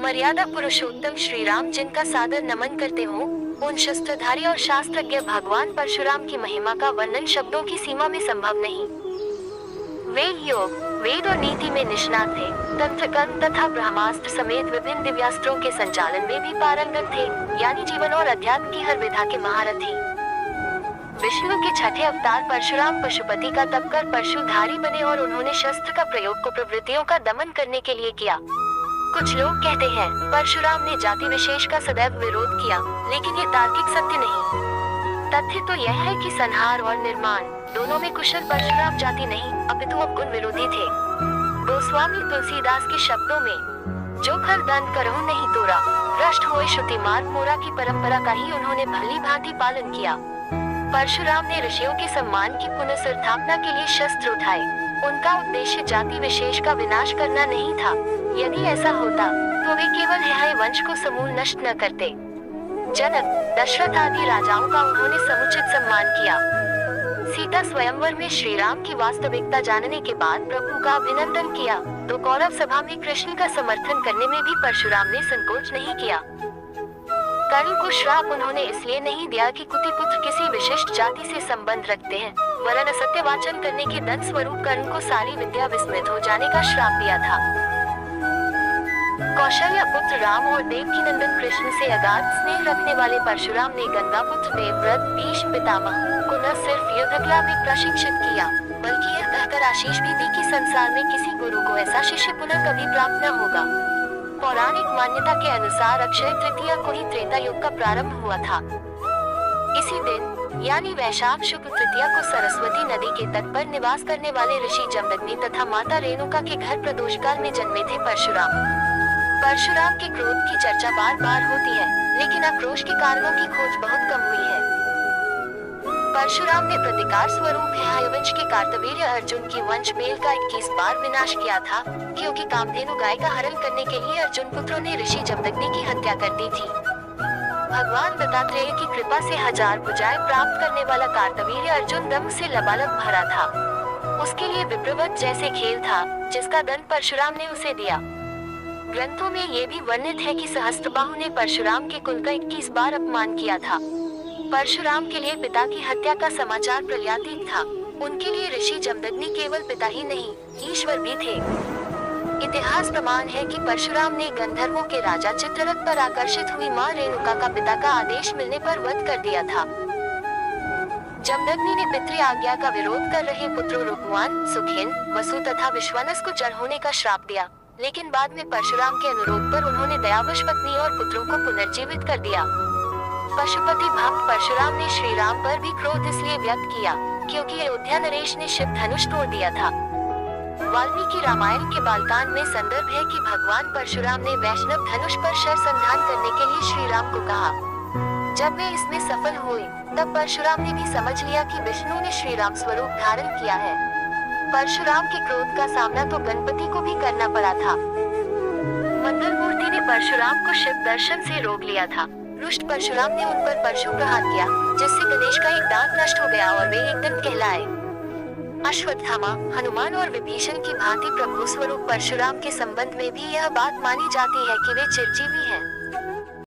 मर्यादा पुरुषोत्तम श्री राम जिनका सादर नमन करते हो, उन शस्त्रधारी और शास्त्रज्ञ भगवान परशुराम की महिमा का वर्णन शब्दों की सीमा में संभव नहीं। वे योग, वेद और नीति में निष्णात थे, तंत्र कर्म तथा ब्रह्मास्त्र समेत विभिन्न दिव्यास्त्रों के संचालन में भी पारंगत थे, यानी जीवन और अध्यात्म की हर विधा के महारथी। विष्णु के छठे अवतार परशुराम पशुपति का तप कर परशुधारी बने और उन्होंने शस्त्र का प्रयोग को प्रवृत्तियों का दमन करने के लिए किया। कुछ लोग कहते हैं परशुराम ने जाति विशेष का सदैव विरोध किया, लेकिन ये तार्किक सत्य नहीं। तथ्य तो यह है कि संहार और निर्माण दोनों में कुशल परशुराम जाति नहीं अपितु अवगुण विरोधी थे। गोस्वामी तुलसीदास के शब्दों में जो खर दंड करहु नहीं तोरा, भ्रष्ट होए श्रुति मार्ग मोरा की परंपरा का ही उन्होंने भली भांति पालन किया। परशुराम ने ऋषियों के सम्मान की पुनर्स्थापना के लिए शस्त्र उठाए। उनका उद्देश्य जाति विशेष का विनाश करना नहीं था। यदि ऐसा होता तो वे केवल यह वंश को समूल नष्ट न करते। जनक, दशरथ आदि राजाओं का उन्होंने समुचित सम्मान किया। सीता स्वयंवर में श्री राम की वास्तविकता जानने के बाद प्रभु का अभिनंदन किया, तो कौरव सभा में कृष्ण का समर्थन करने में भी परशुराम ने संकोच नहीं किया। कर्ण को श्राप उन्होंने इसलिए नहीं दिया कि कुति पुत्र किसी विशिष्ट जाति से संबंध रखते हैं, वरन असत्य वाचन करने के दंड स्वरूप कर्ण को सारी विद्या विस्मृत हो जाने का श्राप दिया था। कौशल्या पुत्र राम और देवकी नंदन कृष्ण से अगाध स्नेह रखने वाले परशुराम ने गंगा पुत्र देवव्रत भीष्म पितामह को न सिर्फ युद्धकला में प्रशिक्षित किया, बल्कि यह कहकर आशीष भी दी कि संसार में किसी गुरु को ऐसा शिष्य पुनः कभी प्राप्त न होगा। पौराणिक मान्यता के अनुसार अक्षय तृतीया को ही त्रेता युग का प्रारंभ हुआ था। इसी दिन यानी वैशाख शुक्ल तृतीया को सरस्वती नदी के तट पर निवास करने वाले ऋषि जमदग्नि तथा माता रेणुका के घर प्रदोष काल में जन्मे थे परशुराम। परशुराम के क्रोध की चर्चा बार बार होती है, लेकिन आक्रोश के कारणों की खोज बहुत कम हुई है। परशुराम ने प्रतिकार स्वरूप हयवंश के कार्तवीर्य अर्जुन की वंश मेल का 21 बार विनाश किया था, क्योंकि कामधेनु गाय का हरण करने के लिए अर्जुन पुत्रों ने ऋषि जमदग्नि की हत्या कर दी थी। भगवान दत्तात्रेय की कृपा से 1000 भुजाएं प्राप्त करने वाला कार्तवीर्य अर्जुन ब्रह्म से लबालब भरा था। उसके लिए विप्रवत जैसे खेल था, जिसका दंड परशुराम ने उसे दिया। ग्रंथों में ये भी वर्णित है कि सहस्त्रबाहु ने परशुराम के कुल का 21 बार अपमान किया था। परशुराम के लिए पिता की हत्या का समाचार प्रलयातीत था। उनके लिए ऋषि जमदग्नि केवल पिता ही नहीं, ईश्वर भी थे। इतिहास प्रमाण है कि परशुराम ने गंधर्वों के राजा चित्ररथ पर आकर्षित हुई मां रेणुका का पिता का आदेश मिलने पर वध कर दिया था। जमदग्नि ने पितृ आज्ञा का विरोध कर रहे पुत्रों रुक्मान, सुखिन, वसु तथा विश्वानस को जड़ होने का श्राप दिया, लेकिन बाद में परशुराम के अनुरोध पर उन्होंने दयावश पत्नी और पुत्रों को पुनर्जीवित कर दिया। पशुपति भक्त परशुराम ने श्री राम पर भी क्रोध इसलिए व्यक्त किया क्योंकि अयोध्या नरेश ने शिव धनुष तोड़ दिया था। वाल्मीकि रामायण के बालकांड में संदर्भ है कि भगवान परशुराम ने वैष्णव धनुष पर शर संधान करने के लिए श्री राम को कहा। जब वे इसमें सफल हुए, तब परशुराम ने भी समझ लिया कि विष्णु ने श्री राम स्वरूप धारण किया है। परशुराम के क्रोध का सामना तो गणपति को भी करना पड़ा था। मंगल मूर्ति ने परशुराम को शिव दर्शन से रोक लिया था। रुष्ट परशुराम ने उन पर परशु प्रहार किया, जिससे गणेश का एक दांत नष्ट हो गया और वे एकदम कहलाए। अश्वत्थामा, हनुमान और विभीषण की भांति प्रभु स्वरूप परशुराम के संबंध में भी यह बात मानी जाती है कि वे चिरंजीवी हैं।